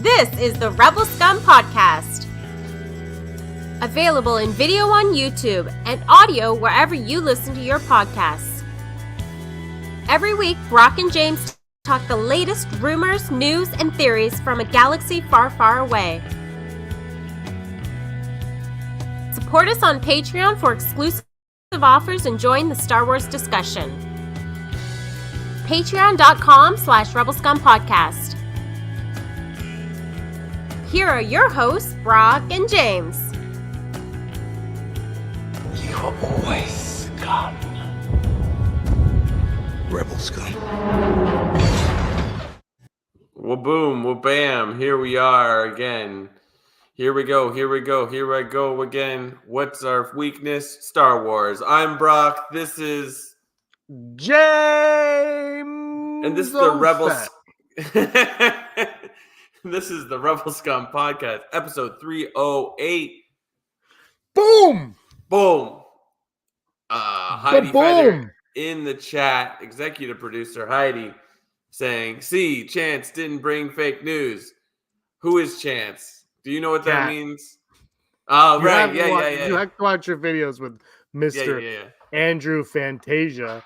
This is the Rebel Scum Podcast. Available in video on YouTube and audio wherever you listen to your podcasts. Every week, Brock and James talk the latest rumors, news, and theories from a galaxy far, far away. Support us on Patreon for exclusive offers and join the Star Wars discussion. Patreon.com/Rebel Scum Podcast. Here are your hosts, Brock and James. You are always scum. Rebel scum. Well, boom, well, bam. Here we are again. Here we go. Here I go again. What's our weakness? Star Wars. I'm Brock. This is James. And this is the Rebel This is the Rebel Scum Podcast, episode 308. Boom! Heidi Feather in the chat, executive producer Heidi, saying, see, Chance didn't bring fake news. Who is Chance? Do you know what that means? Oh, right. Yeah. You have to watch your videos with Mr. Andrew Fantasia.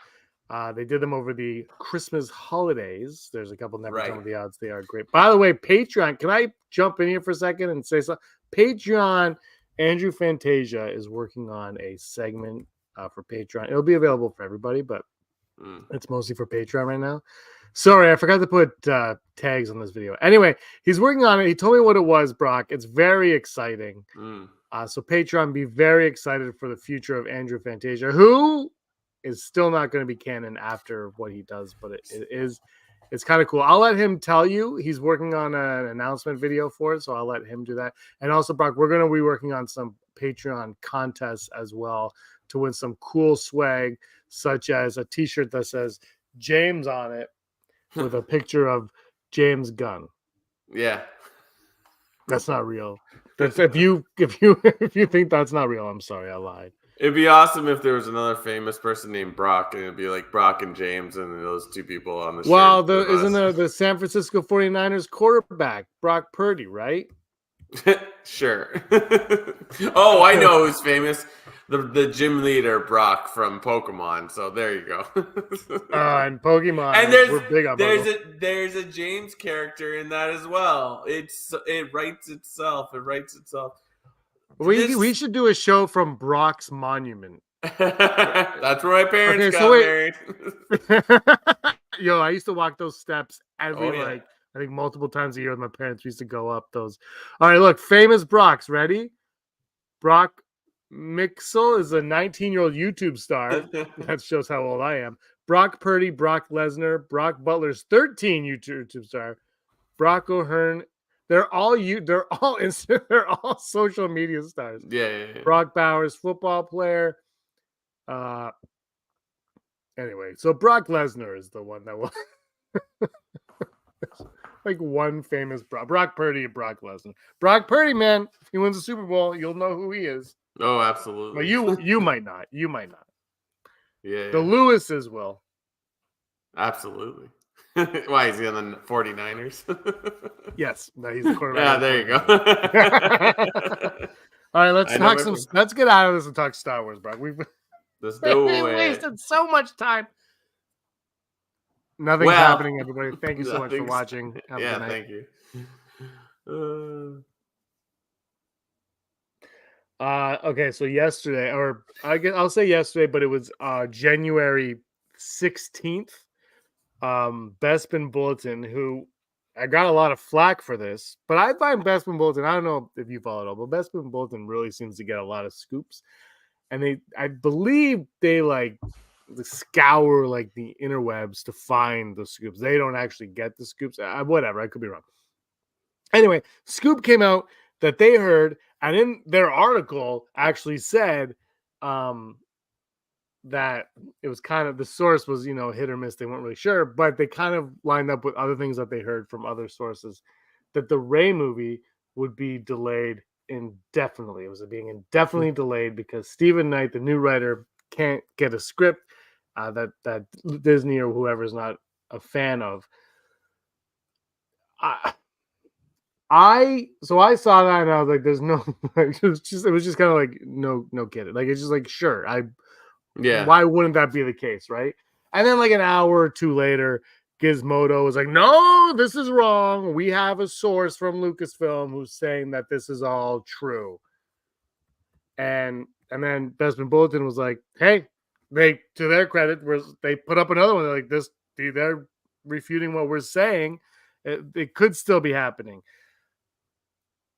They did them over the Christmas holidays. There's a couple, never tell me the odds. They are great. By the way, Patreon, can I jump in here for a second and say something? Patreon, Andrew Fantasia is working on a segment for Patreon. It'll be available for everybody, but it's mostly for Patreon right now. Sorry, I forgot to put tags on this video. Anyway, he's working on it. He told me what it was, Brock. It's very exciting. So Patreon, be very excited for the future of Andrew Fantasia, who is still not going to be canon after what he does, but it's kind of cool. I'll let him tell you. He's working on an announcement video for it, so I'll let him do that. And also, Brock, we're going to be working on some Patreon contests as well to win some cool swag, such as a t-shirt that says James on it with a picture of James Gunn. Yeah. That's not real. If you think that's not real, I'm sorry, I lied. It'd be awesome if there was another famous person named Brock, and it'd be like Brock and James, and those two people on the show. Well, isn't there the San Francisco 49ers quarterback, Brock Purdy, right? Sure. Oh, I know who's famous. The gym leader, Brock, from Pokemon. So there you go. And Pokemon. And we're big on there's a James character in that as well. It writes itself. We should do a show from Brock's Monument. That's where my parents got married. Yo, I used to walk those steps I think multiple times a year with my parents. We used to go up those. All right, look, famous Brocks. Ready? Brock Mixel is a 19-year-old YouTube star. That shows how old I am. Brock Purdy, Brock Lesnar, Brock Butler's 13 YouTube star. Brock O'Hearn. They're all social media stars. Yeah. Brock Bowers, football player. Anyway, so Brock Lesnar is the one that will like one famous Brock Purdy and Brock Lesnar. Brock Purdy, man, if he wins the Super Bowl, you'll know who he is. Oh, absolutely. But you might not. You might not. Yeah. The Lewises will. Absolutely. Why is he on the 49ers? Yes, he's the quarterback. Yeah, there you go. All right, let's get out of this and talk Star Wars, Brock. Let's do it. Wasted so much time. Nothing's happening, everybody. Thank you so much for watching. Have a good night. Thank you. Okay, so yesterday, or I'll say yesterday, but it was January 16th. Bespin Bulletin, who I got a lot of flack for this, but I find Bespin Bulletin, I don't know if you follow it all, but Bespin Bulletin really seems to get a lot of scoops. And I believe they scour the interwebs to find the scoops. They don't actually get the scoops. Whatever, I could be wrong. Anyway, scoop came out that they heard, and in their article actually said that it was kind of, the source was, hit or miss. They weren't really sure, but they kind of lined up with other things that they heard from other sources, that the Rey movie would be delayed indefinitely. It was being indefinitely delayed because Stephen Knight, the new writer, can't get a script that Disney or whoever is not a fan of. I saw that and I was like, "There's no." It was just kind of like no kidding. Like it's just like sure, why wouldn't that be the case, right? And then like an hour or two later, Gizmodo was like, "No, this is wrong. We have a source from Lucasfilm who's saying that this is all true." And then Bespin Bulletin was like, "Hey, they to their credit, they put up another one. They're like this, they're refuting what we're saying. It could still be happening."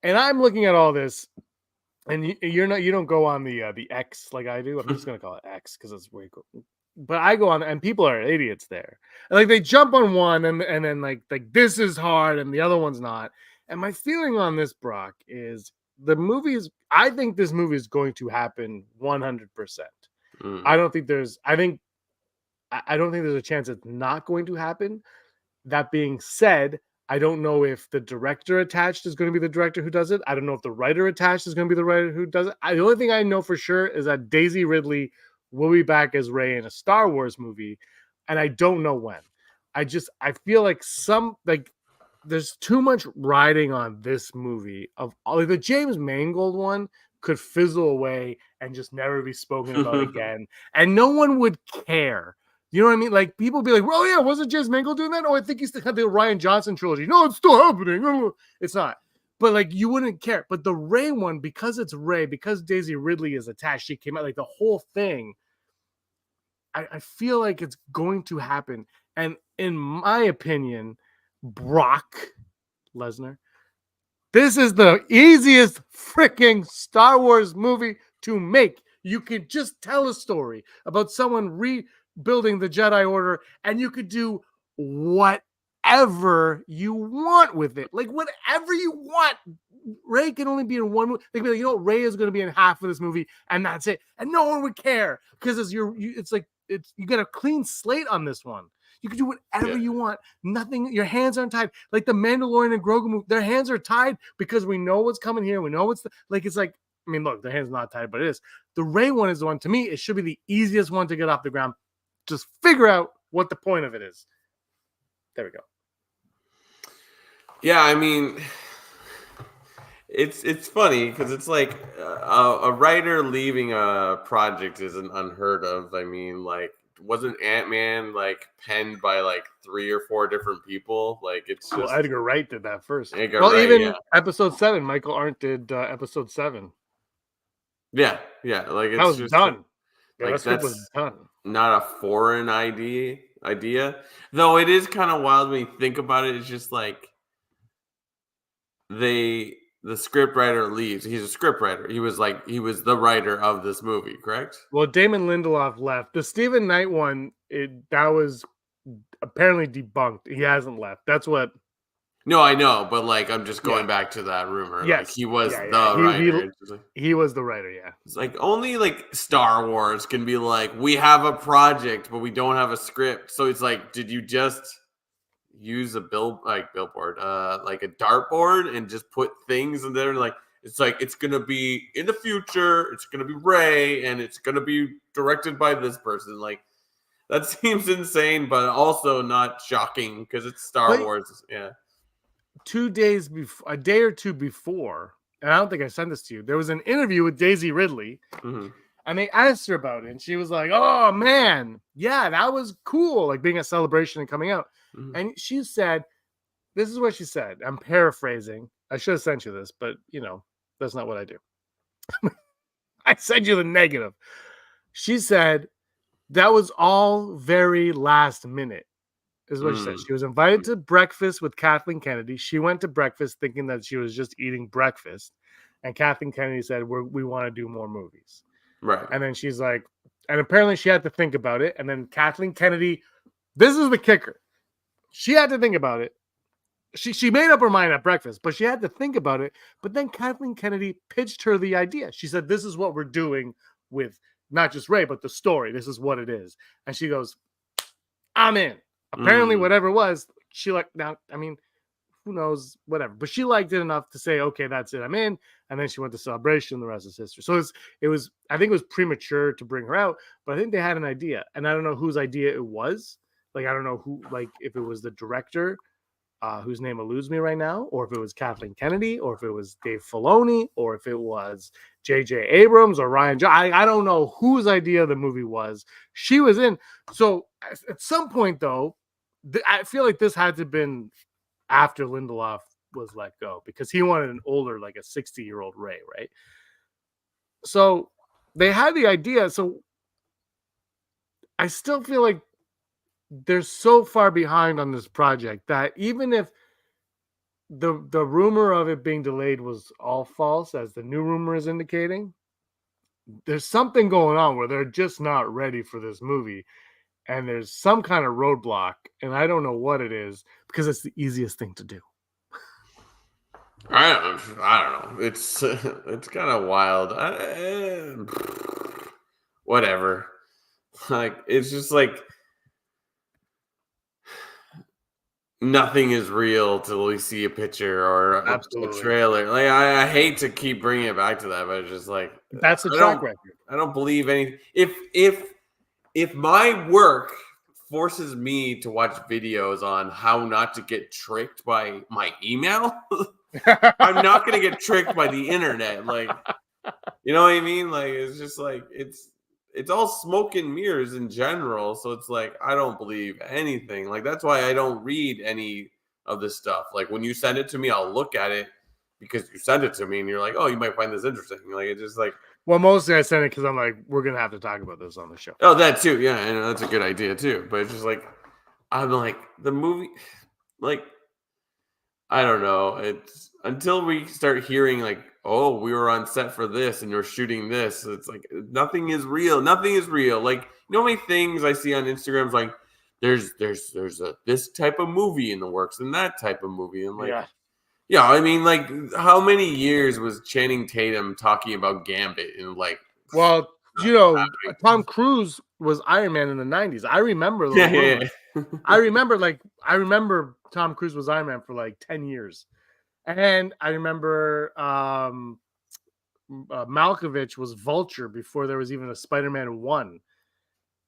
And I'm looking at all this, and you don't go on the X like I do. I'm just gonna call it X because it's way cool. But I go on, and people are idiots there. And like they jump on one, and then like this is hard, and the other one's not. And my feeling on this, Brock, is the movie is. I think this movie is going to happen 100%. I don't think there's. I don't think there's a chance it's not going to happen. That being said, I don't know if the director attached is going to be the director who does it. I don't know if the writer attached is going to be the writer who does it. The only thing I know for sure is that Daisy Ridley will be back as Rey in a Star Wars movie, and I don't know when. I feel like there's too much riding on this movie. Like the James Mangold one could fizzle away and just never be spoken about again, and no one would care. You know what I mean? Like people be like, "Oh yeah, wasn't James Mangold doing that?" "Oh, I think he still had the Ryan Johnson trilogy." "No, it's still happening." It's not. But like you wouldn't care. But the Rey one, because it's Rey, because Daisy Ridley is attached, she came out like the whole thing. I feel like it's going to happen. And in my opinion, Brock Lesnar, this is the easiest freaking Star Wars movie to make. You could just tell a story about someone rebuilding the Jedi Order, and you could do whatever you want with it. Like whatever you want. Rey can only be in one movie. They could be like, you know, Rey is going to be in half of this movie, and that's it. And no one would care because you got a clean slate on this one. You can do whatever you want. Nothing. Your hands aren't tied. Like the Mandalorian and Grogu movie, their hands are tied because we know what's coming here. We know it's like. I mean, look, their hands not tied, but it is. The Rey one is the one. To me, it should be the easiest one to get off the ground. Just figure out what the point of it is. There we go. Yeah, I mean, it's funny because it's like a writer leaving a project isn't unheard of. I mean, like, wasn't Ant-Man like penned by like 3 or 4 different people? Like it's just Edgar Wright did that first. Episode 7, Michael Arndt did episode 7. Yeah, like it's that was just done. Like that was done. Not a foreign idea, though. It is kind of wild when you think about it. It's just like the script writer leaves. He's a script writer. He was the writer of this movie, correct? Well, Damon Lindelof left. The Stephen Knight one, that was apparently debunked. He hasn't left. That's what. No, I know, but like I'm just going back to that rumor. Yes, like, he was the writer. He was the writer. Yeah, it's like only like Star Wars can be like, we have a project, but we don't have a script. So it's like, did you just use a billboard, like a dartboard, and just put things in there? Like it's gonna be in the future. It's gonna be Rey, and it's gonna be directed by this person. Like that seems insane, but also not shocking because it's Star Wars. Yeah. 2 days before, a day or two before, and I don't think I sent this to you, there was an interview with Daisy Ridley, and they asked her about it, and she was like, "Oh man, yeah, that was cool, like being a celebration and coming out." And she said, this is what she said. I'm paraphrasing. I should have sent you this, but you know, that's not what I do. I sent you the negative. She said, that was all very last minute. Is what she said. She was invited to breakfast with Kathleen Kennedy. She went to breakfast thinking that she was just eating breakfast. And Kathleen Kennedy said, we want to do more movies. Right. And then she's like, and apparently she had to think about it. And then Kathleen Kennedy, this is the kicker. She had to think about it. She made up her mind at breakfast, but she had to think about it. But then Kathleen Kennedy pitched her the idea. She said, this is what we're doing with not just Rey, but the story. This is what it is. And she goes, I'm in. Apparently, whatever it was, she liked. Now, I mean, who knows, whatever. But she liked it enough to say, okay, that's it, I'm in. And then she went to Celebration, the rest is history. So it was, I think it was premature to bring her out, but I think they had an idea. And I don't know whose idea it was. Like, I don't know who, like, if it was the director whose name eludes me right now, or if it was Kathleen Kennedy, or if it was Dave Filoni, or if it was J.J. Abrams or Ryan Johnson. I don't know whose idea the movie was. She was in. So at some point, though, I feel like this had to have been after Lindelof was let go, because he wanted an older, like a 60-year-old Ray, right? So they had the idea. So I still feel like they're so far behind on this project that even if the rumor of it being delayed was all false, as the new rumor is indicating, there's something going on where they're just not ready for this movie, and there's some kind of roadblock, and I don't know what it is, because it's the easiest thing to do. I don't know. It's kind of wild. Whatever. Like, it's just like nothing is real till we see a picture or a trailer. Like, I hate to keep bringing it back to that, but it's just like, that's a track record. I don't believe anything. If my work forces me to watch videos on how not to get tricked by my email, I'm not going to get tricked by the internet. Like, you know what I mean? Like, it's just like, it's all smoke and mirrors in general. So it's like, I don't believe anything. Like, that's why I don't read any of this stuff. Like, when you send it to me, I'll look at it because you send it to me and you're like, oh, you might find this interesting. Like, it's just like, well, mostly I send it because I'm like, we're going to have to talk about this on the show. Oh, that too. Yeah. And that's a good idea too. But it's just like, I'm like, the movie, like, I don't know. It's until we start hearing like, oh, we were on set for this and you're shooting this. It's like, nothing is real. Nothing is real. Like, you know how many things I see on Instagram? Like, there's this type of movie in the works and that type of movie. And like, yeah, I mean, like, how many years was Channing Tatum talking about Gambit and like? Well, you know, Tom Cruise was Iron Man in the 90s. I remember those rumors. I remember Tom Cruise was Iron Man for like 10 years. And I remember Malkovich was Vulture before there was even a Spider-Man 1.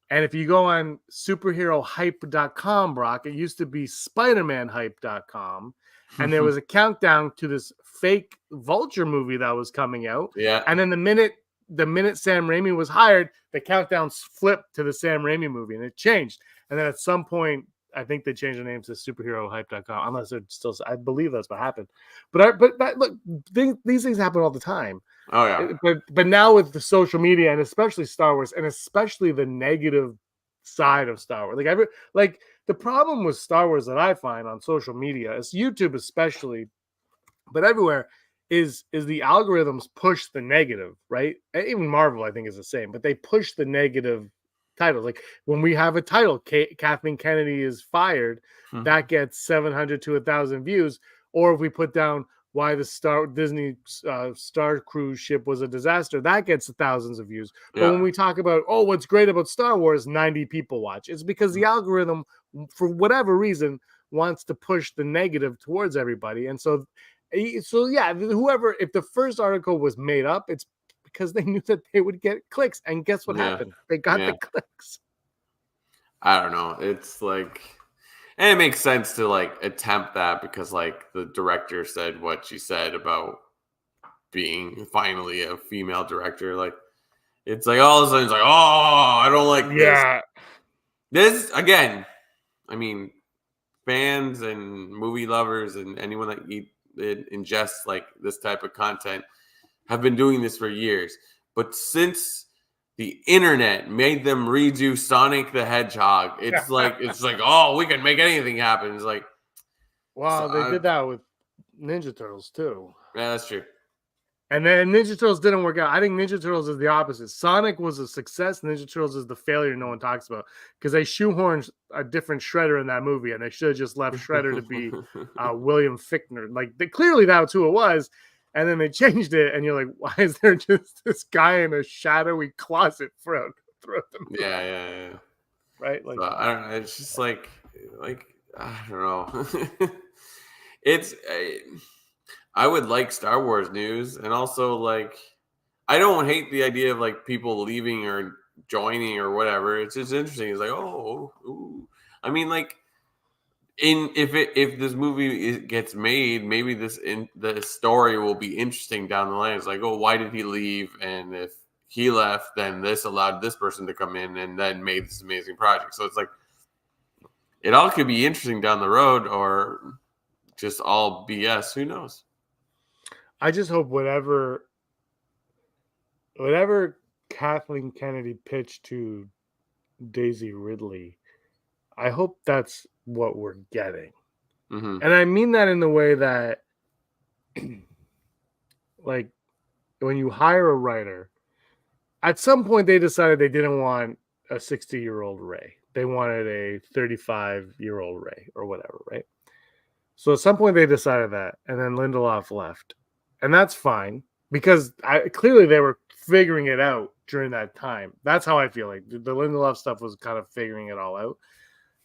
And if you go on superherohype.com, Brock, it used to be spidermanhype.com. And there was a countdown to this fake Vulture movie that was coming out. Yeah. And then the minute Sam Raimi was hired, the countdown flipped to the Sam Raimi movie, and it changed. And then at some point, I think they changed the name to superherohype.com, unless they're still, I believe that's what happened. But look, these things happen all the time. Oh, yeah. But now with the social media, and especially Star Wars, and especially the negative side of Star Wars, like the problem with Star Wars that I find on social media, is YouTube especially, but everywhere, is the algorithms push the negative, right? Even Marvel, I think, is the same, but they push the negative titles. Like when we have a title, Kathleen Kennedy is fired, that gets 700 to 1,000 views. Or if we put down why the Disney Star Cruise ship was a disaster, that gets thousands of views. Yeah. But when we talk about, oh, what's great about Star Wars, 90 people watch. It's because the algorithm, for whatever reason, wants to push the negative towards everybody. And so yeah, whoever, if the first article was made up, it's because they knew that they would get clicks. And guess what happened? They got the clicks. I don't know. It's like, and it makes sense to like attempt that because like the director said what she said about being finally a female director. Like, it's like all of a sudden it's like, oh, I don't like this. This again, I mean, fans and movie lovers and anyone that ingests like this type of content have been doing this for years. But since the internet made them redo Sonic the Hedgehog, it's like, oh, we can make anything happen. It's like, wow, they did that with Ninja Turtles too. Yeah, that's true. And then Ninja Turtles didn't work out. I think Ninja Turtles is the opposite. Sonic was a success. Ninja Turtles is the failure no one talks about because they shoehorned a different Shredder in that movie, and they should have just left Shredder to be William Fichtner. Like, clearly that's who it was. And then they changed it, and you're like, why is there just this guy in a shadowy closet throughout the movie? Yeah. Right? Like, I don't know. It's just like I don't know. I would like Star Wars news, and also like I don't hate the idea of like people leaving or joining or whatever. It's just interesting. It's like, oh, ooh. I mean, like if this movie gets made, maybe the story will be interesting down the line. It's like, oh, why did he leave? And if he left, then this allowed this person to come in and then made this amazing project. So it's like it all could be interesting down the road, or just all BS. Who knows? I just hope whatever Kathleen Kennedy pitched to Daisy Ridley, I hope that's what we're getting. Mm-hmm. And I mean that in the way that, like, when you hire a writer, at some point they decided they didn't want a 60-year-old Ray. They wanted a 35-year-old Ray or whatever, right? So at some point they decided that, and then Lindelof left. And that's fine, because clearly they were figuring it out during that time. That's how I feel like. The Lindelof stuff was kind of figuring it all out.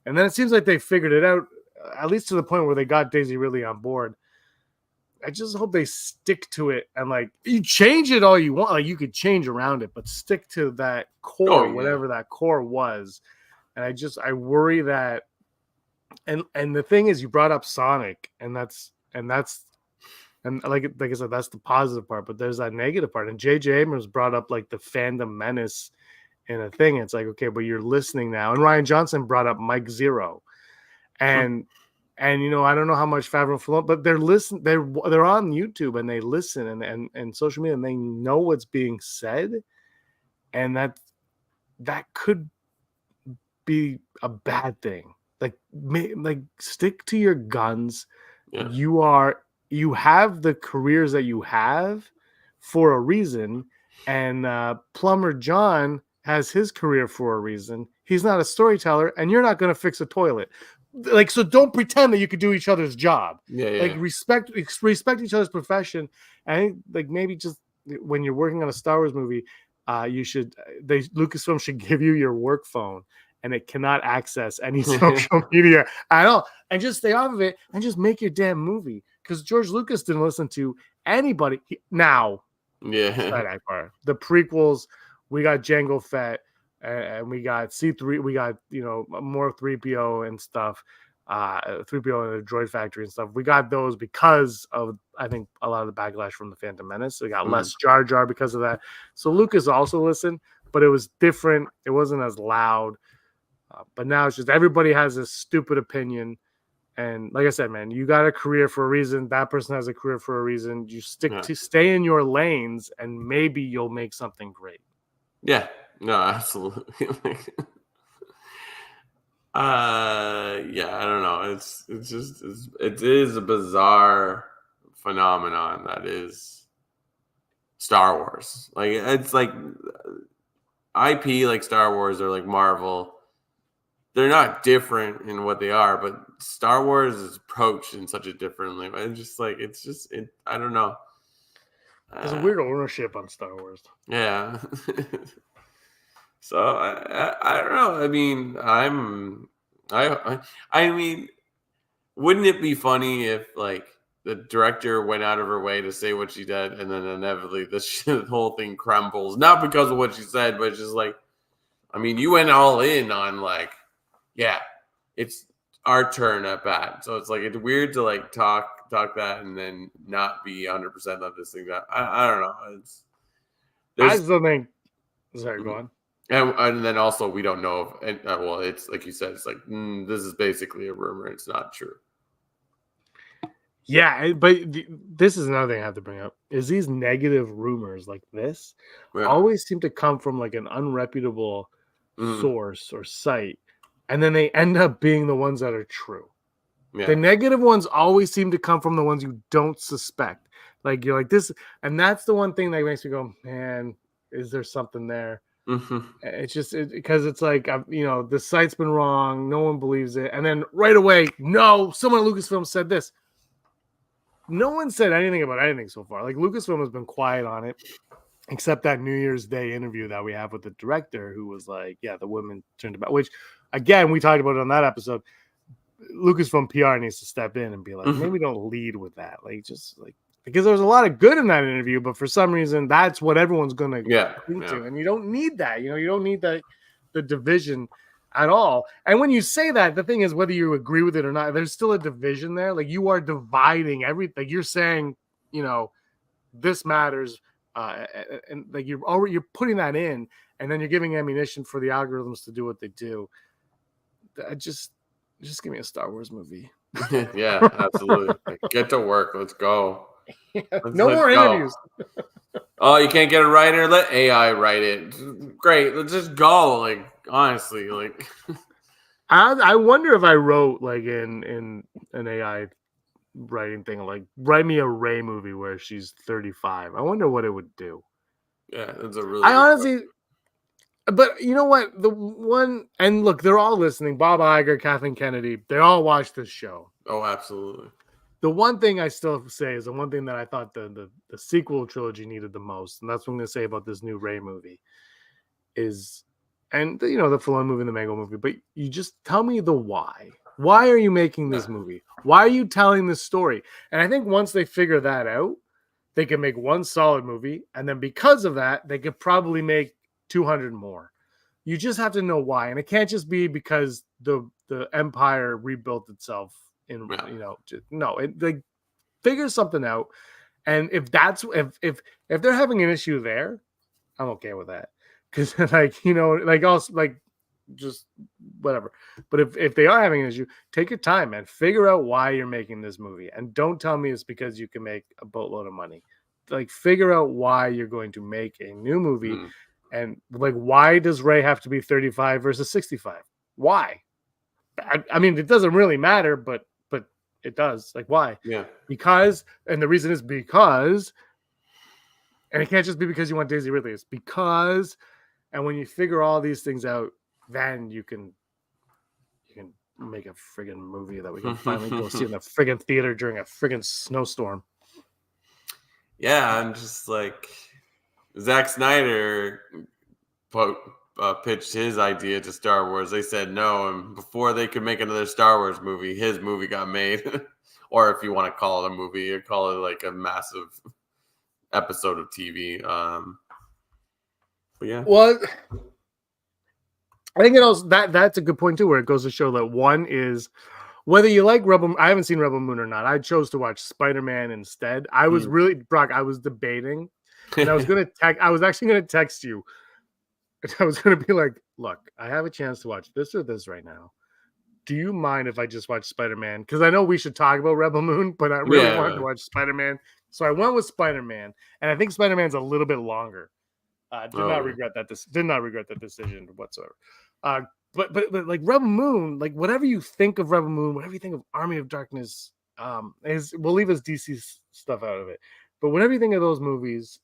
And then it seems like they figured it out, at least to the point where they got Daisy Ridley on board. I just hope they stick to it, and like, you change it all you want. Like, you could change around it, but stick to that core, whatever that core was. And I worry that, and the thing is, you brought up Sonic, and like I said, that's the positive part, but there's that negative part. And J.J. Abrams brought up like the fandom menace in a thing. It's like, okay, but you're listening now. And Ryan Johnson brought up Mike Zero, and I don't know how much Favreau, but they're on YouTube and they listen and social media, and they know what's being said, and that could be a bad thing. Like stick to your guns. Yeah. You have the careers that you have for a reason, and Plumber John has his career for a reason. He's not a storyteller, and you're not going to fix a toilet. Like, so don't pretend that you could do each other's job. Respect each other's profession. And like, maybe just when you're working on a Star Wars movie, Lucasfilm should give you your work phone, and it cannot access any social media at all. And just stay off of it and just make your damn movie. Because George Lucas didn't listen to anybody. The prequels, we got Jango Fett, and we got C3, we got, more 3PO and stuff, 3PO and the Droid Factory and stuff. We got those because of, I think, a lot of the backlash from the Phantom Menace. So we got less Jar Jar because of that. So Lucas also listened, but it was different. It wasn't as loud. But now it's just everybody has a stupid opinion. And like I said, man, you got a career for a reason. That person has a career for a reason. You stay in your lanes, and maybe you'll make something great. Yeah, no, absolutely. I don't know. It is a bizarre phenomenon that is Star Wars. Like, it's like IP, like Star Wars or like Marvel. They're not different in what they are, but Star Wars is approached in such a different way. I don't know. There's a weird ownership on Star Wars. Yeah. So I don't know. I mean, wouldn't it be funny if like the director went out of her way to say what she did, and then inevitably the whole thing crumbles, not because of what she said, but just like, I mean, you went all in on like, yeah, it's our turn at bat. So it's like, it's weird to like talk that and then not be 100% of this thing. That I don't know. I still think. Sorry, go on. And then also we don't know if, it's like you said, it's like this is basically a rumor. It's not true. Yeah, but this is another thing I have to bring up, is these negative rumors like this always seem to come from like an unreputable source or site, and then they end up being the ones that are true. Yeah. The negative ones always seem to come from the ones you don't suspect. Like, you're like this, and that's the one thing that makes me go, man, is there something there? Mm-hmm. It's just because it's like, the site's been wrong, no one believes it, and then right away, no, someone at Lucasfilm said this. No one said anything about anything so far. Like, Lucasfilm has been quiet on it, except that New Year's Day interview that we have with the director, who was like, yeah, the women turned about, which, again, we talked about it on that episode. Lucasfilm PR needs to step in and be like, maybe don't lead with that. Like, just like, because there's a lot of good in that interview, but for some reason, that's what everyone's going to cling to. And you don't need that. You don't need that, the division at all. And when you say that, the thing is, whether you agree with it or not, there's still a division there. Like you are dividing everything. You're saying, this matters, and like you're putting that in, and then you're giving ammunition for the algorithms to do what they do. Just give me a Star Wars movie. Yeah, absolutely. Like, get to work. Let's go. No more interviews. Oh, you can't get a writer? Let AI write it. Great. Let's just go. Like, honestly, like I wonder if I wrote like in an AI writing thing, like write me a Rey movie where she's 35. I wonder what it would do. Yeah, that's a really. I honestly, but you know what? The one, and look, they're all listening. Bob Iger, Kathleen Kennedy, they all watch this show. Oh, absolutely. The one thing I still say is the one thing that I thought the sequel trilogy needed the most, and that's what I'm going to say about this new Rey movie, is, and the Filoni movie and the Mango movie, but you just tell me the why. Why are you making this movie? Why are you telling this story? And I think once they figure that out, they can make one solid movie, and then because of that, they could probably make 200 more. You just have to know why, and it can't just be because the empire rebuilt itself. Like figure something out, and if they're having an issue there, I'm okay with that, because also just whatever. But if they are having an issue, take your time and figure out why you're making this movie, and don't tell me it's because you can make a boatload of money. Like figure out why you're going to make a new movie, and like why does Rey have to be 35 versus 65? Why? I mean, it doesn't really matter, but it does. Like, why? Yeah. Because, and the reason is because, and it can't just be because you want Daisy Ridley. It's because, and when you figure all these things out, then you can make a friggin' movie that we can finally go see in the friggin' theater during a friggin' snowstorm. Yeah, I'm just like, Zack Snyder pitched his idea to Star Wars. They said no, and before they could make another Star Wars movie, his movie got made. Or if you want to call it a movie, you call it like a massive episode of TV. But yeah. Well, I think that's a good point too, where it goes to show that one is whether you like Rebel. I haven't seen Rebel Moon or not. I chose to watch Spider-Man instead. I was really, Brock, I was debating, and I was actually gonna text you. I was going to be like, look, I have a chance to watch this or this right now. Do you mind if I just watch Spider-Man? Because I know we should talk about Rebel Moon, but I really wanted to watch Spider-Man. So I went with Spider-Man, and I think Spider-Man's a little bit longer. Did not regret that decision whatsoever. But like Rebel Moon, like whatever you think of Rebel Moon, whatever you think of Army of Darkness, we'll leave his DC stuff out of it. But whatever you think of those movies,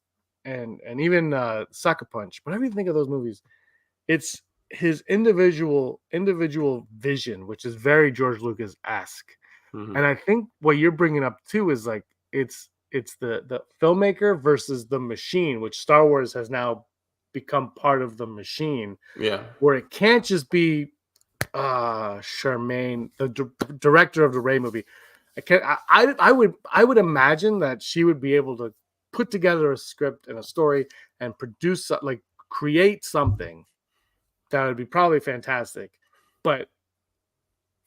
and even Sucker Punch, whatever you think of those movies, it's his individual vision, which is very George Lucas-esque. And I think what you're bringing up too is like it's the filmmaker versus the machine, which Star Wars has now become part of the machine. Yeah, where it can't just be Charmaine, the director of the Rey movie. I would imagine that she would be able to put together a script and a story and create something that would be probably fantastic, but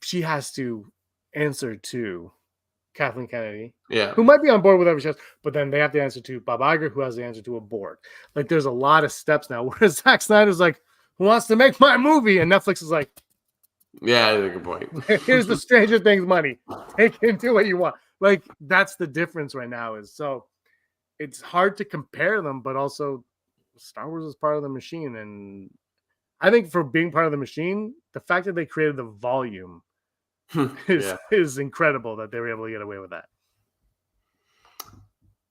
she has to answer to Kathleen Kennedy, who might be on board with whatever she has, but then they have to answer to Bob Iger, who has to answer to a board. Like there's a lot of steps now, whereas Zack Snyder's like, who wants to make my movie? And Netflix is like, yeah, that's a good point. Here's the Stranger Things money. Take it and do what you want. Like that's the difference right now. Is so it's hard to compare them, but also Star Wars is part of the machine. And I think for being part of the machine, the fact that they created the volume is incredible that they were able to get away with that.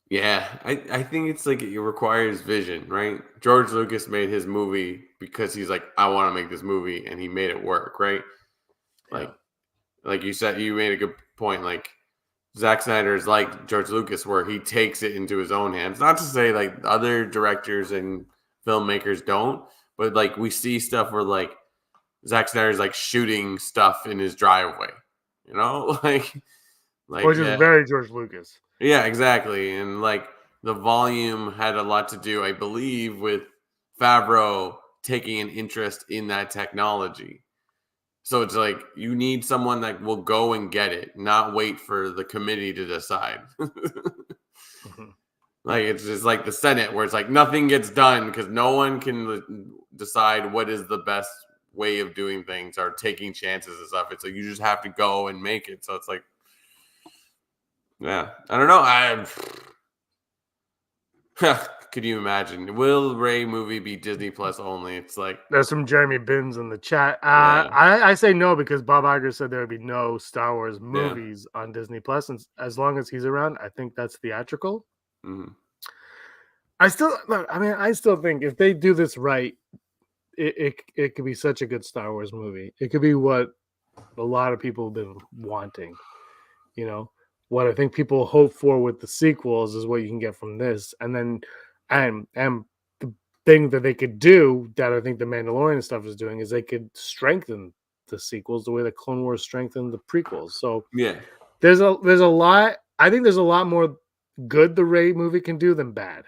Yeah, I think it's like it requires vision, right? George Lucas made his movie because he's like, I want to make this movie, and he made it work, right? Like you said, you made a good point. Like Zack Snyder is like George Lucas, where he takes it into his own hands. Not to say like other directors and filmmakers don't, but like we see stuff where like Zack Snyder's like shooting stuff in his driveway, you know, like which is very George Lucas. Yeah, exactly. And like the volume had a lot to do, I believe, with Favreau taking an interest in that technology. So it's like you need someone that will go and get it, not wait for the committee to decide. Mhm. Like it's just like the Senate, where it's like nothing gets done because no one can decide what is the best way of doing things or taking chances and stuff. It's like you just have to go and make it. So it's like, yeah, I don't know. Could you imagine? Will Ray movie be Disney Plus only? It's like There's some Jeremy Bins in the chat. Yeah. I say no because Bob Iger said there would be no Star Wars movies on Disney Plus, and as long as he's around, I think that's theatrical. Mhm. I still think if they do this right, it could be such a good Star Wars movie. It could be what a lot of people have been wanting. You know, what I think people hope for with the sequels is what you can get from this, and then and the thing that they could do that I think the Mandalorian stuff is doing is they could strengthen the sequels the way the Clone Wars strengthened the prequels. So Yeah. there's a lot. I think there's a lot more good the Rey movie can do than bad.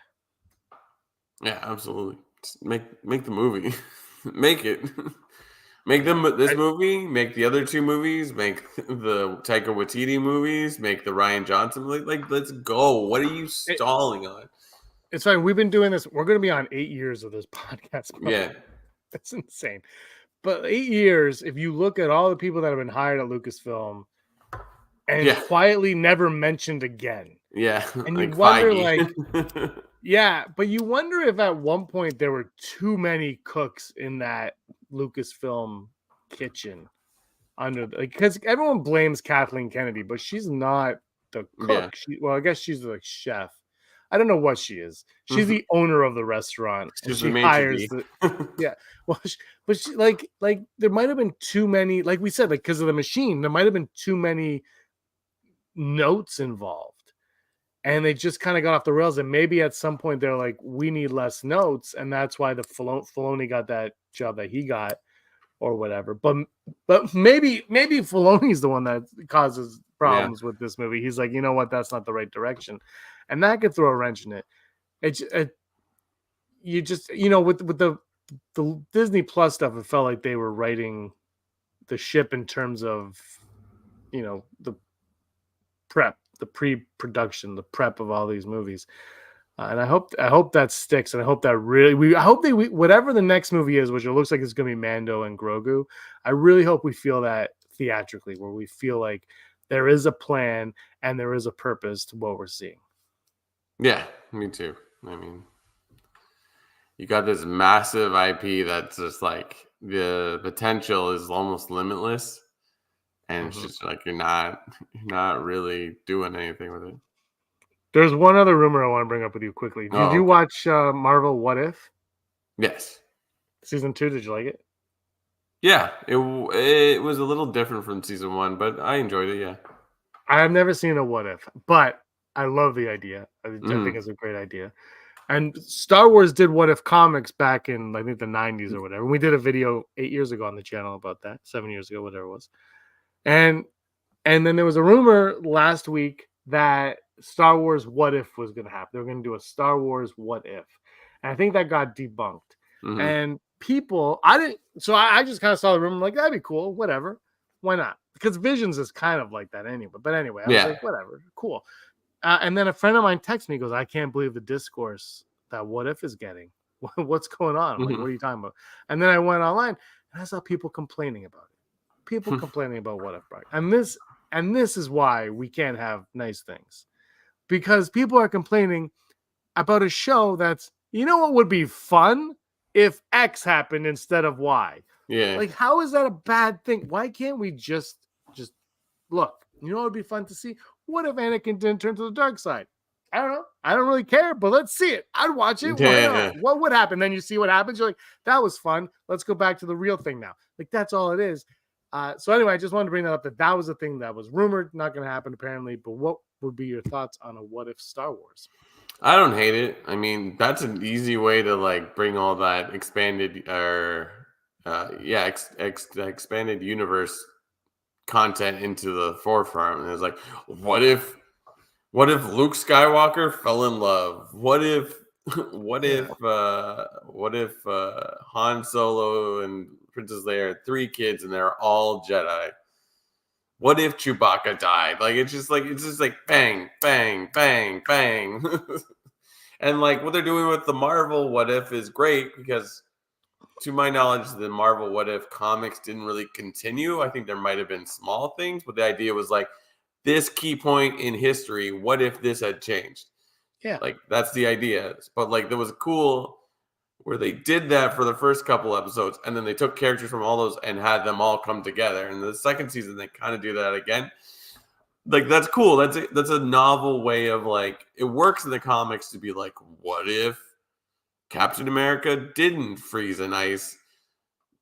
Yeah, absolutely. Just make the movie. Make it. Make them this movie, make the other two movies, make the Taika Waititi movies, make the Ryan Johnson like let's go. What are you stalling on? It's fine. We've been doing this. We're going to be on 8 years of this podcast. Yeah. That's insane. But 8 years, if you look at all the people that have been hired at Lucasfilm and quietly never mentioned again. Yeah. And you wonder but you wonder if at one point there were too many cooks in that Lucasfilm kitchen because everyone blames Kathleen Kennedy, but she's not the cook. I guess she's the chef. I don't know what she is. She's the owner of the restaurant. She's she hires but she like there might have been too many, like we said, like because of the machine, there might have been too many notes involved. And they just kind of got off the rails. And maybe at some point they're like, we need less notes. And that's why the Filoni got that job that he got or whatever. But maybe Filoni's the one that causes problems with this movie. He's like, you know what? That's not the right direction. And that could throw a wrench in it. You just, with the Disney Plus stuff, it felt like they were writing the ship in terms of, the prep, the pre-production, the prep of all these movies, and I hope that sticks, and I hope that whatever the next movie is, which it looks like it's going to be Mando and Grogu, I really hope we feel that theatrically, where we feel like there is a plan and there is a purpose to what we're seeing. Yeah, me too. I mean, you got this massive IP that's just like the potential is almost limitless. And it's just like you're not really doing anything with it. There's one other rumor I want to bring up with you quickly. Did you watch Marvel What If? Yes. Season 2, did you like it? Yeah, it was a little different from season 1, but I enjoyed it, yeah. I have never seen a What If, but I love the idea. I think it's a great idea. And Star Wars did What If comics back in, I think, the 90s or whatever. We did a video 8 years ago on the channel about that, 7 years ago, whatever it was. And then there was a rumor last week that Star Wars What If was going to happen. They were going to do a Star Wars What If. And I think that got debunked. And people, I just kind of saw the rumor, like, that'd be cool, whatever. Why not? Because Visions is kind of like that anyway. But anyway, I was like, whatever, cool. And then a friend of mine texted me, goes, I can't believe the discourse that What If is getting. What's going on? I'm like, what are you talking about? And then I went online and I saw people complaining about it. People complaining about What If, right? And this is why we can't have nice things, because people are complaining about a show that's, what would be fun if X happened instead of Y. Yeah. Like, how is that a bad thing? Why can't we just look? What would be fun to see? What if Anakin didn't turn to the dark side? I don't know. I don't really care, but let's see it. I'd watch it. Why not? What would happen? Then you see what happens. You're like, that was fun. Let's go back to the real thing now. Like, that's all it is. So anyway, I just wanted to bring that up, that was a thing that was rumored, not going to happen apparently. But what would be your thoughts on a What If Star Wars? I don't hate it. I mean, that's an easy way to like bring all that expanded expanded universe content into the forefront. And it's like, what if Luke Skywalker fell in love? What if Han Solo and Princess Leia had 3 kids and they're all Jedi. What if Chewbacca died? Like it's just like bang, bang, bang, bang. And like what they're doing with the Marvel What If is great because to my knowledge, the Marvel What If comics didn't really continue. I think there might have been small things, but the idea was like this key point in history, what if this had changed? Yeah. Like that's the idea. But like there was cool where they did that for the first couple episodes and then they took characters from all those and had them all come together. And the second season they kind of do that again. Like that's cool. That's a novel way of like it works in the comics to be like, what if Captain America didn't freeze in ice?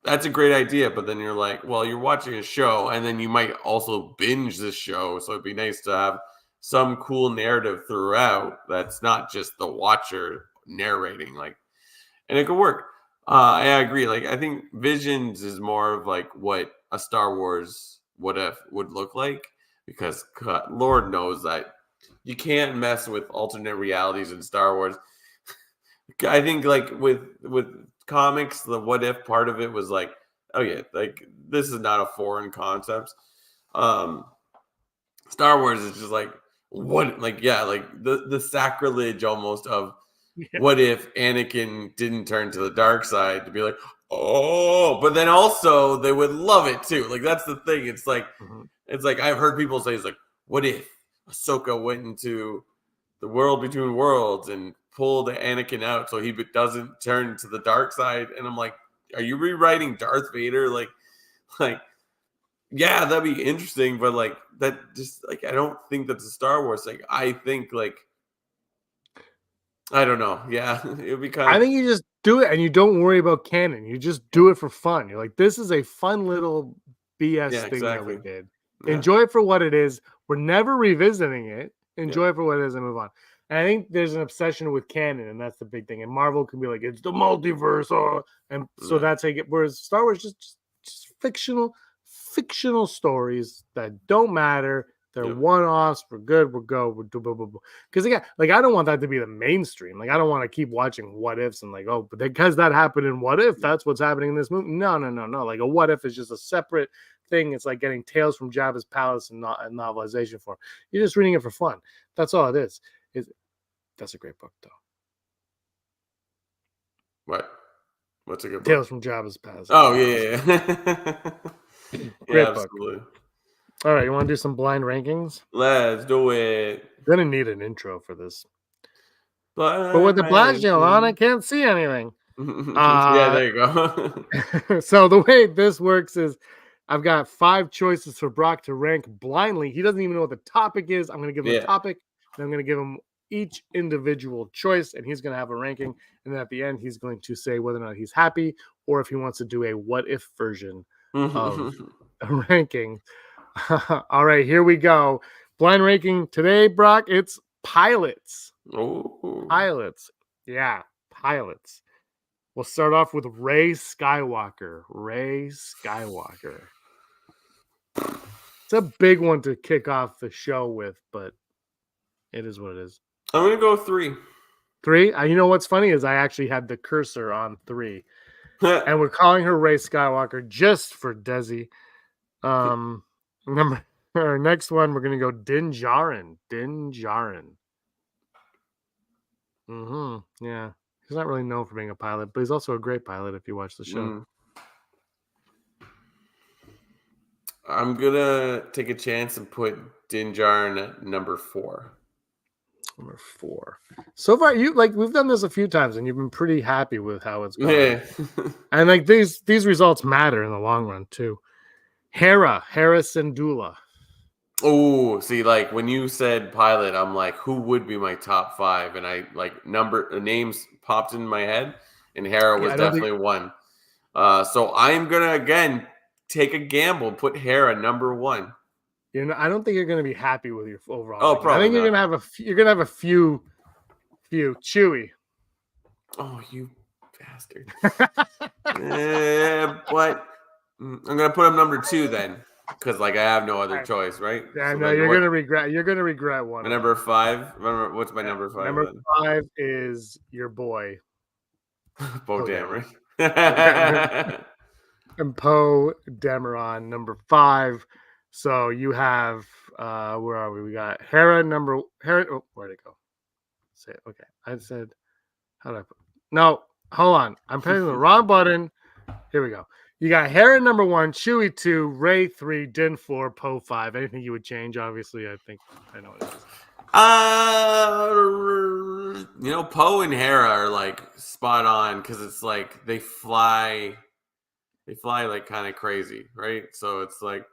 That's a great idea, but then you're like, well, you're watching a show, and then you might also binge this show. So it'd be nice to have some cool narrative throughout that's not just the watcher narrating, like, and it could work. I agree. Like, I think Visions is more of like what a Star Wars What If would look like, because God, Lord knows that you can't mess with alternate realities in Star Wars. I think like with comics, the what if part of it was like, oh yeah, like this is not a foreign concept. Star Wars is just like what, like yeah, like the sacrilege almost of what if Anakin didn't turn to the dark side, to be like, oh, but then also they would love it too. Like that's the thing. It's like it's like I've heard people say it's like, what if Ahsoka went into the world between worlds and pulled Anakin out so he doesn't turn to the dark side? And I'm like, are you rewriting Darth Vader? Like yeah, that'd be interesting, but like that just like I don't think that's a Star Wars thing. I think like I don't know. Yeah, it would be kind of. I think you just do it and you don't worry about canon. You just do it for fun. You're like, this is a fun little BS thing that we did. Yeah. Enjoy it for what it is. We're never revisiting it. Enjoy it for what it is and move on. And I think there's an obsession with canon, and that's the big thing. And Marvel can be like, it's the multiverse, and so that's how you get. Whereas Star Wars just fictional stories that don't matter. They're one-offs. We're good. We'll go. We'll do blah, blah, blah. Because again, like I don't want that to be the mainstream. Like I don't want to keep watching what ifs and like, oh, but because that happened in what if, that's what's happening in this movie. No. Like a what if is just a separate thing. It's like getting Tales from Jabba's Palace and not a novelization form. You're just reading it for fun. That's all it is. That's a great book, though. What? What's a good book? Tales from Jabba's Palace. Oh yeah. Great book. Absolutely. All right, you want to do some blind rankings? Let's do it. Gonna need an intro for this. But with the Blagio on, I can't see anything. Yeah, there you go. So the way this works is I've got 5 choices for Brock to rank blindly. He doesn't even know what the topic is. I'm going to give him a topic, and I'm going to give him each individual choice, and he's going to have a ranking. And then at the end, he's going to say whether or not he's happy or if he wants to do a what-if version of a ranking. All right, here we go. Blind ranking today, Brock. It's pilots. Ooh. Pilots. Yeah, pilots. We'll start off with Rey Skywalker. Rey Skywalker. It's a big one to kick off the show with, but it is what it is. I'm going to go 3. 3? You know what's funny is I actually had the cursor on 3. And we're calling her Rey Skywalker just for Desi. Our next one, we're going to go Din Djarin. Din Djarin. Yeah. He's not really known for being a pilot, but he's also a great pilot if you watch the show. I'm going to take a chance and put Din Djarin at number 4. Number 4. So far, we've done this a few times, and you've been pretty happy with how it's going. Yeah. And like these results matter in the long run too. Hera Syndulla. Oh, see, like when you said pilot, I'm like, who would be my top 5? And I like names popped in my head, and Hera was definitely one. So I'm gonna again take a gamble, put Hera number 1. I don't think you're gonna be happy with your overall. Oh, probably. I think you're gonna have a few. Chewie. Oh, you bastard! But I'm gonna put him number 2 then, because like I have no other choice, right? Yeah, so no, you're gonna regret. You're gonna regret one. My number 5. Remember, what's my number 5? Number 5 is your boy. Bo Dameron. And Poe Dameron, number 5. So you have where are we? We got Hera. Oh, where'd it go? Say it. Okay. I said, how did I put? No, hold on. I'm pressing the wrong button. Here we go. You got Hera number 1, Chewie 2, Rey 3, Din 4, Poe 5. Anything you would change? Obviously, I think I know what it is. Poe and Hera are like spot on because it's like they fly like kind of crazy, right? So it's like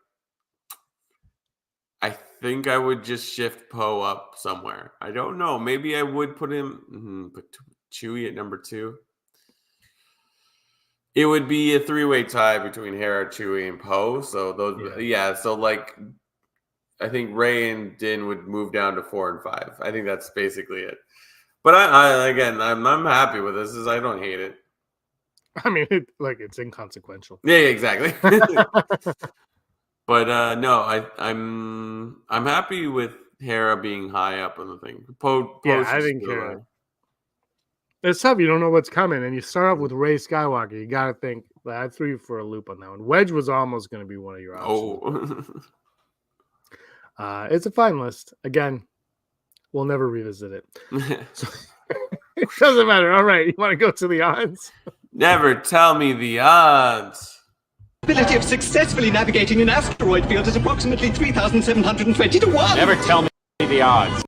I think I would just shift Poe up somewhere. I don't know. Maybe I would put Chewie at number 2. It would be a 3-way tie between Hera, Chewie, and Poe. So so like I think Rey and Din would move down to 4 and 5. I think that's basically it. But I'm happy with this. I don't hate it. I mean, it's inconsequential. Yeah, exactly. But no, I'm happy with Hera being high up on the thing. Poe I think Hera. It's tough. You don't know what's coming, and you start off with Rey Skywalker. You got to think. I threw you for a loop on that one. Wedge was almost going to be one of your options. It's a fine list. Again, we'll never revisit it. So, it doesn't matter. All right, you want to go to the odds? Never tell me the odds. Ability of successfully navigating an asteroid field is approximately 3,720 to 1. Never tell me the odds.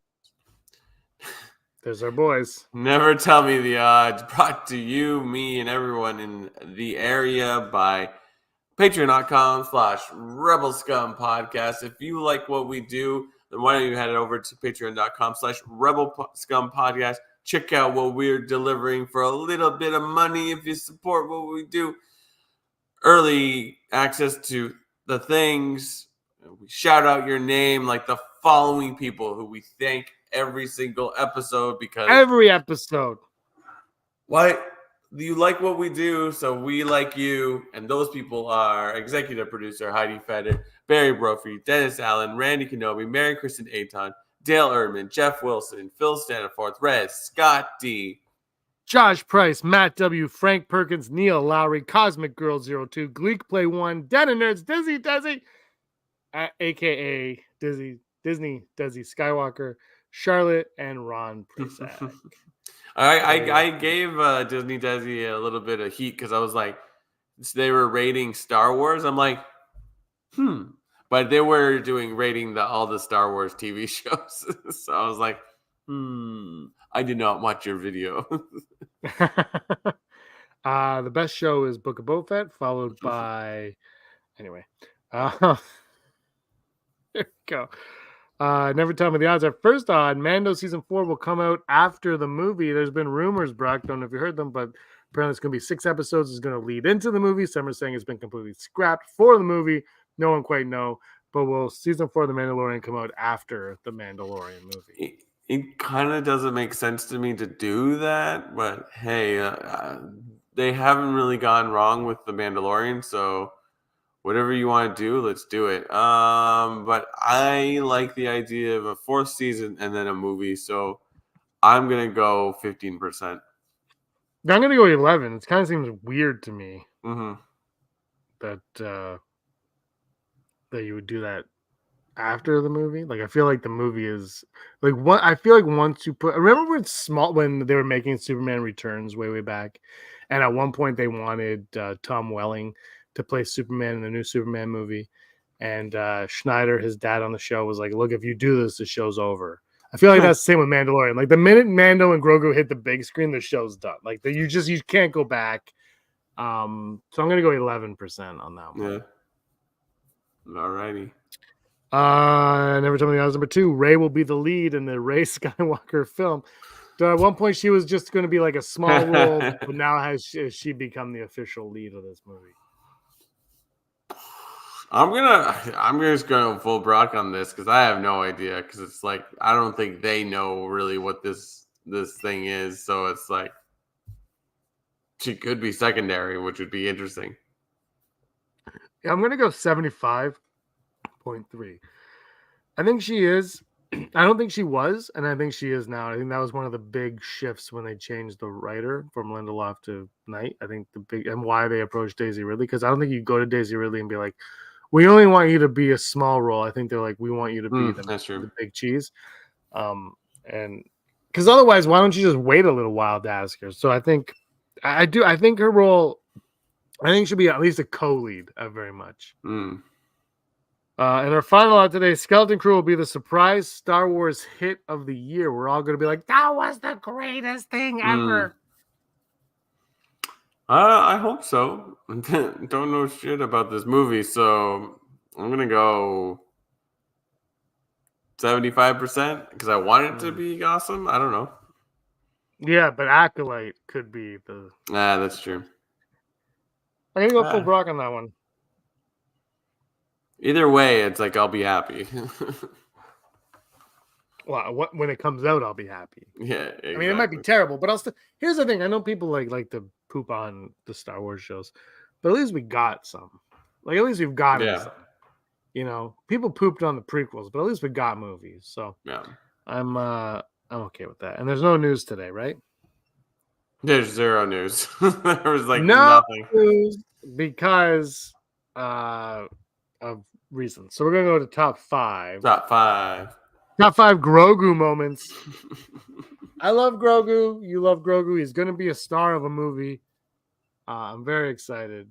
There's our boys. Never tell me the odds. Brought to you, me, and everyone in the area by Patreon.com/Rebel Scum Podcast. If you like what we do, then why don't you head over to Patreon.com/Rebel Scum Podcast. Check out what we're delivering for a little bit of money if you support what we do. Early access to the things. We shout out your name like the following people who we thank every single episode because every episode. Why you like what we do, so we like you. And those people are executive producer Heidi Feder, Barry Brophy, Dennis Allen, Randy Kenobi, Mary Kristen Aton, Dale Erdman, Jeff Wilson, Phil Staniforth, Rez, Scott D, Josh Price, Matt W, Frank Perkins, Neil Lowry, Cosmic Girl 02, Gleek Play 1, Den and Nerds, Dizzy, aka Disney Desi Skywalker, Charlotte, and Ron Prisak. I gave Disney Desi a little bit of heat because I was like, they were rating Star Wars. I'm like, but they were rating all the Star Wars TV shows. So I was like, I did not watch your video. The best show is Book of Boba Fett, followed by anyway. There we go. Never tell me the odds. Our first odd, Mando season 4 will come out after the movie. There's been rumors, Brock. Don't know if you heard them, but apparently it's going to be 6 episodes. It's going to lead into the movie. Some are saying it's been completely scrapped for the movie. No one quite know. But will season 4 of The Mandalorian come out after the Mandalorian movie? It kind of doesn't make sense to me to do that, but hey, they haven't really gone wrong with The Mandalorian, so whatever you want to do, let's do it. But I like the idea of a 4th season and then a movie, so I'm going to go 15%. I'm going to go 11. It kind of seems weird to me that you would do that after the movie. Like, I feel like the movie is like what I feel like once you put. Remember when they were making Superman Returns way back, and at one point they wanted Tom Welling to play Superman in the new Superman movie, and Schneider, his dad on the show, was like, "Look, if you do this, the show's over." I feel like that's the same with Mandalorian. Like the minute Mando and Grogu hit the big screen, the show's done. Like you can't go back. So I'm gonna go 11% on that one. Yeah. All righty. Never tell me the odds. Number 2, Rey will be the lead in the Rey Skywalker film. At one point, she was just going to be like a small role, but now has she become the official lead of this movie? I'm just going full Brock on this because I have no idea. Because it's like I don't think they know really what this thing is. So it's like she could be secondary, which would be interesting. Yeah, I'm going to go 75.3. I think she is. I don't think she was, and I think she is now. I think that was one of the big shifts when they changed the writer from Lindelof to Knight. I think the big and why they approached Daisy Ridley, because I don't think you go to Daisy Ridley and be like, "We only want you to be a small role." I think they're like, "We want you to be the big cheese," and because otherwise, why don't you just wait a little while to ask her? So I think I do. I think her role, I think should be at least a co-lead, very much. And our final out today, Skeleton Crew will be the surprise Star Wars hit of the year. We're all going to be like, that was the greatest thing ever. I hope so. Don't know shit about this movie, so I'm going to go 75% because I want it to be awesome. I don't know. Yeah, but Acolyte could be the... that's true. I'm going to go full Brock on that one. Either way, it's like I'll be happy. Well, when it comes out, I'll be happy. Yeah, exactly. I mean, it might be terrible, but I'll still... Here's the thing. I know people like to poop on the Star Wars shows, but at least we got some. Like, at least we've gotten some. You know, people pooped on the prequels, but at least we got movies. So yeah, I'm okay with that. And there's no news today, right? There's zero news. There was like nothing news because of reasons. So we're gonna go to top five. Top five Grogu moments. I love Grogu. You love Grogu. He's gonna be a star of a movie. I'm very excited.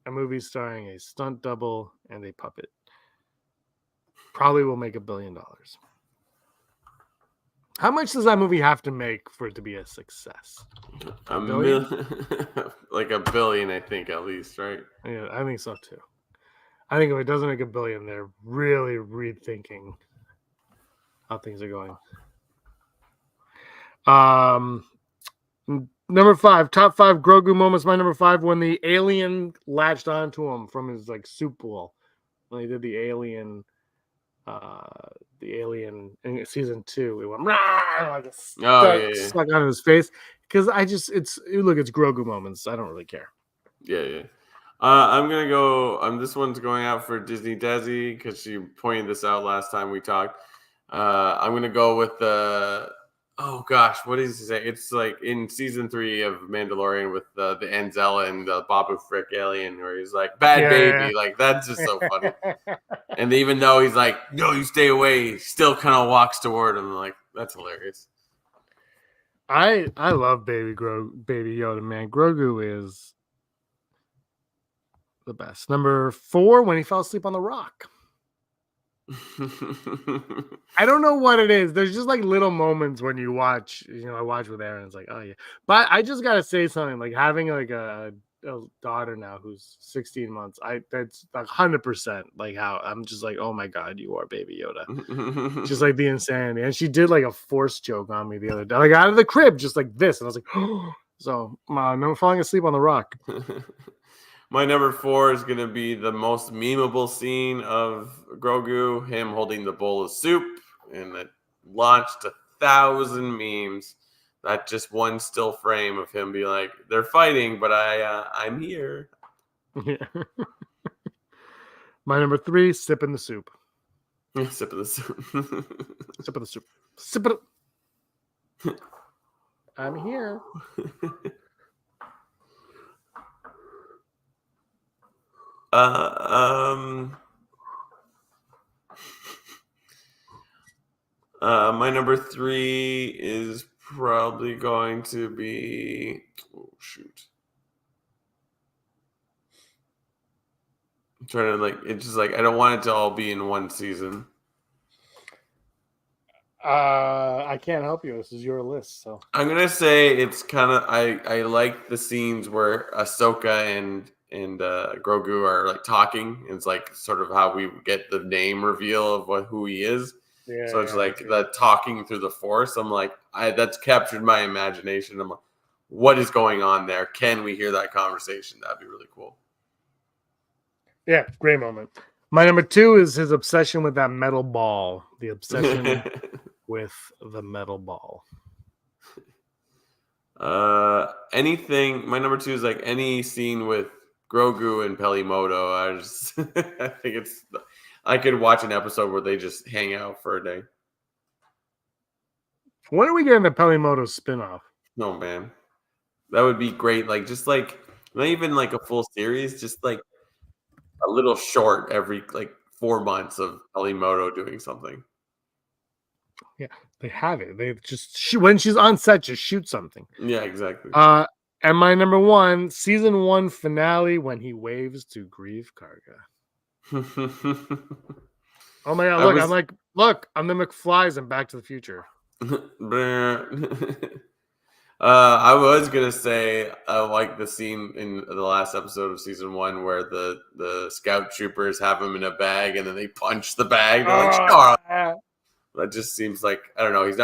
A movie starring a stunt double and a puppet. Probably will make $1 billion. How much does that movie have to make for it to be a success? $1 billion? Like $1 billion, I think, at least, right? Yeah, I think so too. I think if it doesn't make $1 billion, they're really rethinking how things are going. Number 5, top 5 Grogu moments. My number 5, when the alien latched onto him from his like soup bowl. When he did the alien in season 2, it went like stuck on his face. Because it's Grogu moments. I don't really care. Yeah. I'm gonna go. This one's going out for Disney Desi because she pointed this out last time we talked. I'm gonna go with the. Oh gosh, what is he saying? It's like in season 3 of Mandalorian with the Anzella and the Babu Frick alien, where he's like, "Bad baby," like that's just so funny. And even though he's like, "No, you stay away," he still kind of walks toward him. Like that's hilarious. I love Baby Yoda, man. Grogu is the best. Number 4, when he fell asleep on the rock. I don't know what it is. There's just like little moments when you watch, I watch with Aaron. It's like, oh yeah. But I just gotta say something, like having like a daughter now who's 16 months. That's 100% like how I'm just like, oh my god, you are Baby Yoda. Just like the insanity. And she did like a force joke on me the other day, like out of the crib, just like this, and I was like, oh. So I'm falling asleep on the rock. My number 4 is going to be the most memeable scene of Grogu, him holding the bowl of soup, and it launched 1,000 memes. That just one still frame of him be like, they're fighting, but I'm here. Yeah. My number 3, sipping the soup. Sip of the soup. Sip of the soup. Sip it. I'm here. My number 3 is probably going to be I'm trying to it's just like I don't want it to all be in one season. I can't help you. This is your list, so I'm gonna say it's kind of I like the scenes where Ahsoka and Grogu are like talking. It's like sort of how we get the name reveal of who he is. Yeah, so it's like the talking through the Force. I'm like, that's captured my imagination. I'm like, what is going on there? Can we hear that conversation? That'd be really cool. Yeah, great moment. My number 2 is his obsession with that metal ball. The obsession with the metal ball. Anything. My number 2 is like any scene with Grogu and Pelimoto. I think I could watch an episode where they just hang out for a day. When are we getting the Pelimoto spinoff? No, man. That would be great. Like, just like, not even like a full series, just like a little short every like 4 months of Pelimoto doing something. Yeah, they have it. They just when she's on set, just shoot something. Yeah, exactly. And my number one, season 1 finale, when he waves to Grieve Karga. Oh my god! Look, I'm the McFlys in Back to the Future. I was gonna say I like the scene in the last episode of season 1 where the scout troopers have him in a bag and then they punch the bag. They're like, Charles. That just seems like, I don't know. He's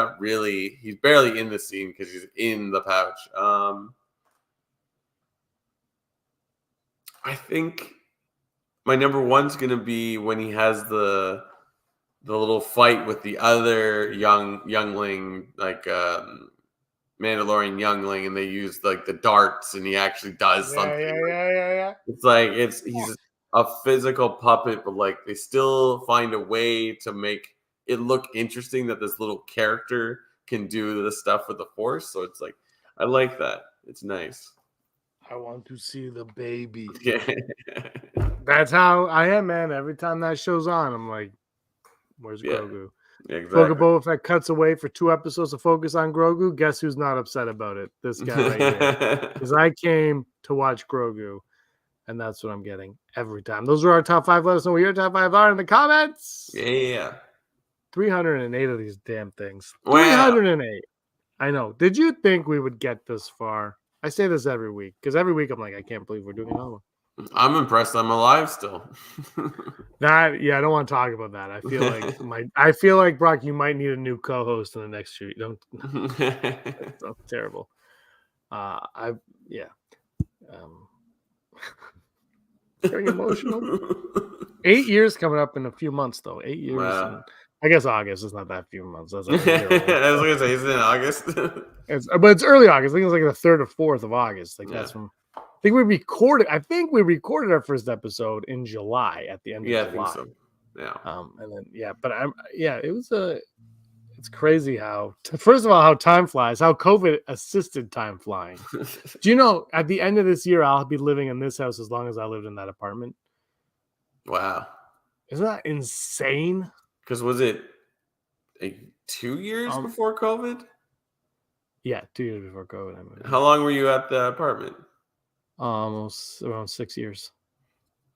barely in the scene because he's in the pouch. I think my number one's gonna be when he has the little fight with the other youngling, like Mandalorian youngling, and they use like the darts, and he actually does something. Yeah. It's like he's a physical puppet, but like they still find a way to make it look interesting that this little character can do the stuff with the Force. So it's like, I like that. It's nice. I want to see the baby. Yeah. That's how I am, man. Every time that show's on, I'm like, where's Grogu? Yeah, exactly. Boba Fett cuts away for 2 episodes to focus on Grogu. Guess who's not upset about it? This guy right here. Because I came to watch Grogu, and that's what I'm getting every time. Those are our top 5. Let us know what your top 5 are in the comments. Yeah. 308 of these damn things. Wow. 308. I know. Did you think we would get this far? I say this every week because every week I'm like, I can't believe we're doing another one. I'm impressed I'm alive still. I don't want to talk about that. I feel like Brock, you might need a new co-host in the next shoot. That's terrible. Getting emotional. 8 years coming up in a few months, though. 8 years. Wow. I guess August is not that few months. That's I was gonna say, is it in August? But it's early August. I think it's like the 3rd or 4th of August. Like that's from. I think we recorded our first episode in July at the end of July. I think so. Yeah. And then it was it's crazy how first of all how time flies, how COVID assisted time flying. Do you know at the end of this year I'll be living in this house as long as I lived in that apartment? Wow. Isn't that insane? Because was it 2 years before COVID? Yeah, 2 years before COVID. How long were you at the apartment? Almost around 6 years.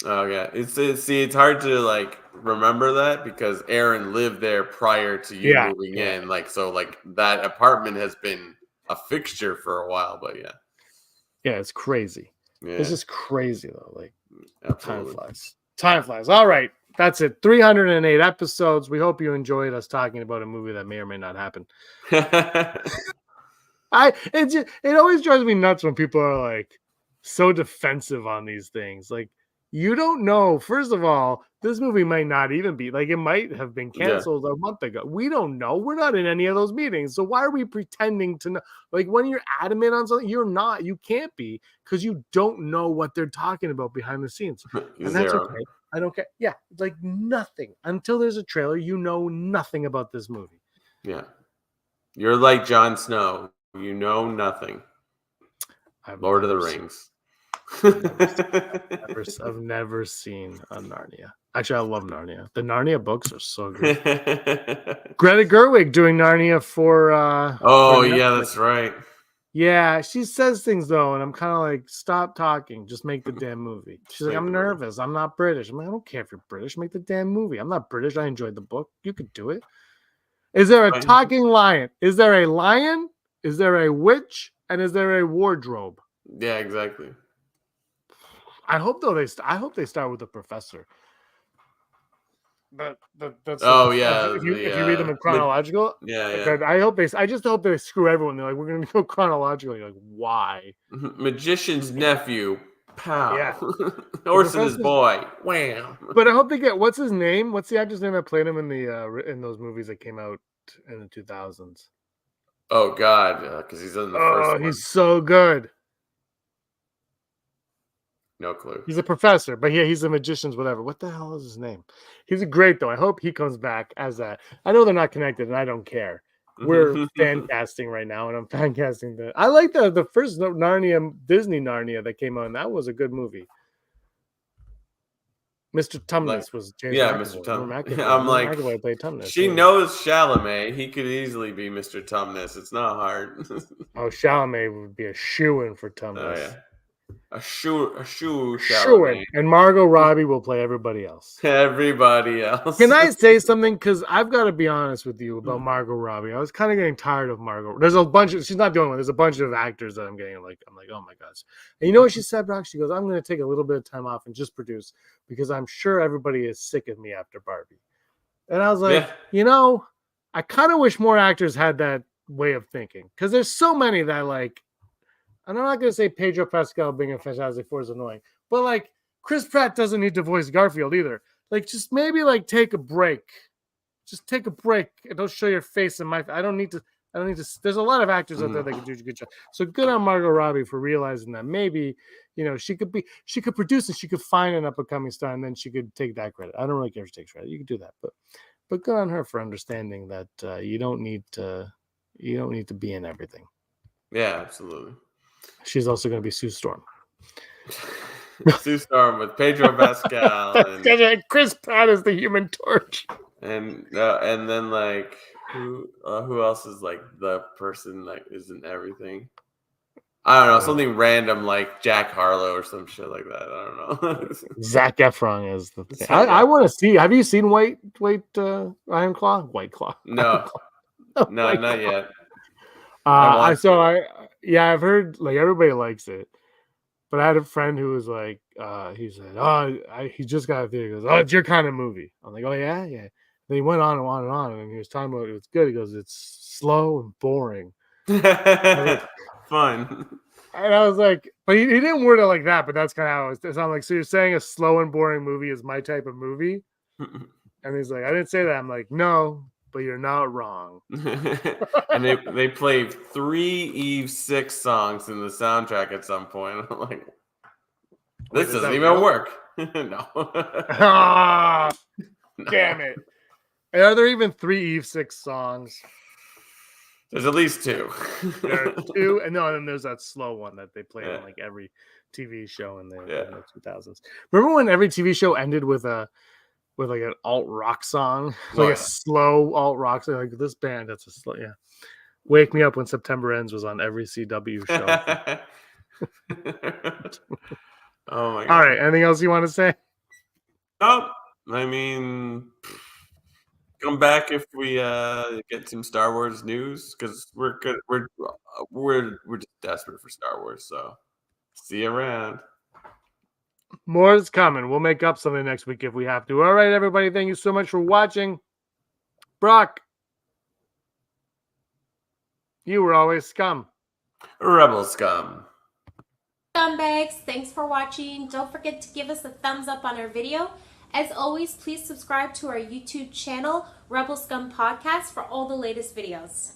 Oh yeah, it's hard to like remember that because Aaron lived there prior to you moving in. Like so, like that apartment has been a fixture for a while. But yeah, it's crazy. Yeah. It's just crazy though. Like absolutely. Time flies. All right. That's it. 308 episodes. We hope you enjoyed us talking about a movie that may or may not happen. It always drives me nuts when people are like so defensive on these things. Like, you don't know. First of all, this movie might not even be like, it might have been canceled a month ago. We don't know. We're not in any of those meetings. So why are we pretending to know? Like, when you're adamant on something, you're not. You can't be because you don't know what they're talking about behind the scenes. And that's okay. I don't care. Yeah, like nothing. Until there's a trailer, you know nothing about this movie. Yeah. You're like Jon Snow. You know nothing. Lord of the Rings. I've never seen a Narnia. Actually, I love Narnia. The Narnia books are so good. Greta Gerwig doing Narnia for that's right. Yeah, she says things though, and I'm kind of like, stop talking, just make the damn movie. She's like, I'm nervous, I'm not British. I'm like, I don't care if you're British, make the damn movie. I'm not British, I enjoyed the book. You could do it. Is there a talking lion? Is there a lion? Is there a witch? And is there a wardrobe? Yeah, exactly. I hope they start with the professor. That's if you read them in chronological. I just hope they screw everyone. They're like, we're gonna go chronologically. Like, why? Magician's nephew. Pow. Yeah. Orson's boy. Wham. But I hope they get what's his name? What's the actor's name that played him in the in those movies that came out in the 2000s? Oh God, because he's in the first one. He's so good. No clue. He's a professor, but yeah, he's a magician's whatever. What the hell is his name? He's great though. I hope he comes back as that. I know they're not connected, and I don't care. We're fan casting right now, and I'm fan casting the. I like the first Narnia Disney Narnia that came out, and that was a good movie. Mr. Tumnus was James Mr. Tumnus. I'm like, McAvoy played Tumnus. She knows Chalamet. He could easily be Mr. Tumnus. It's not hard. Chalamet would be a shoo-in for Tumnus. Oh yeah. A shoe Chalamet. And Margot Robbie will play everybody else. Everybody else. Can I say something? Because I've got to be honest with you about Margot Robbie. I was kind of getting tired of Margot. There's a bunch of, she's not the only one. There's a bunch of actors that I'm like, oh my gosh. And you know what she said, Brock? She goes, I'm going to take a little bit of time off and just produce because I'm sure everybody is sick of me after Barbie. And I was like, I kind of wish more actors had that way of thinking because there's so many that like, and I'm not going to say Pedro Pascal being a Fantastic Four is annoying, but like Chris Pratt doesn't need to voice Garfield either. Like just maybe like take a break. Just take a break and don't show your face in my. I don't need to. There's a lot of actors out there that can do a good job. So good on Margot Robbie for realizing that maybe she could produce and she could find an up and coming star and then she could take that credit. I don't really care if she takes credit. You can do that, but good on her for understanding that you don't need to be in everything. Yeah, absolutely. She's also going to be Sue Storm. Sue Storm with Pedro Pascal and Chris Pratt is the Human Torch. And then like who else is like the person that isn't everything? I don't know, something random like Jack Harlow or some shit like that. I don't know. Zac Efron is the thing. I want to see. Have you seen White Iron Claw? White Claw. No, not yet. I've heard like everybody likes it, but I had a friend who was like, he said, he just got a theater. He goes, it's your kind of movie. I'm like, oh yeah. Then he went on and on and on, and he was talking about it was good. He goes, it's slow and boring. Fun. And I was like, but he didn't word it like that, but that's kind of how it sounded like. So you're saying a slow and boring movie is my type of movie? And he's like, I didn't say that. I'm like, no, but you're not wrong. And they played 3 Eve 6 songs in the soundtrack at some point. I'm like, this doesn't even work. No. Damn it. And are there even 3 Eve 6 songs? There's at least 2. There are 2, and then there's that slow one that they play on like every TV show in the 2000s. Remember when every TV show ended with like an alt rock song, a slow alt rock song? Like this band, that's a slow. Yeah, "Wake Me Up When September Ends" was on every CW show. Oh my god! All right, anything else you want to say? Nope. I mean, come back if we get some Star Wars news because we're good. We're just desperate for Star Wars. So see you around. More is coming. We'll make up something next week if we have to. All right, everybody. Thank you so much for watching. Brock, you were always scum. Rebel scum. Scumbags, thanks for watching. Don't forget to give us a thumbs up on our video. As always, please subscribe to our YouTube channel, Rebel Scum Podcast, for all the latest videos.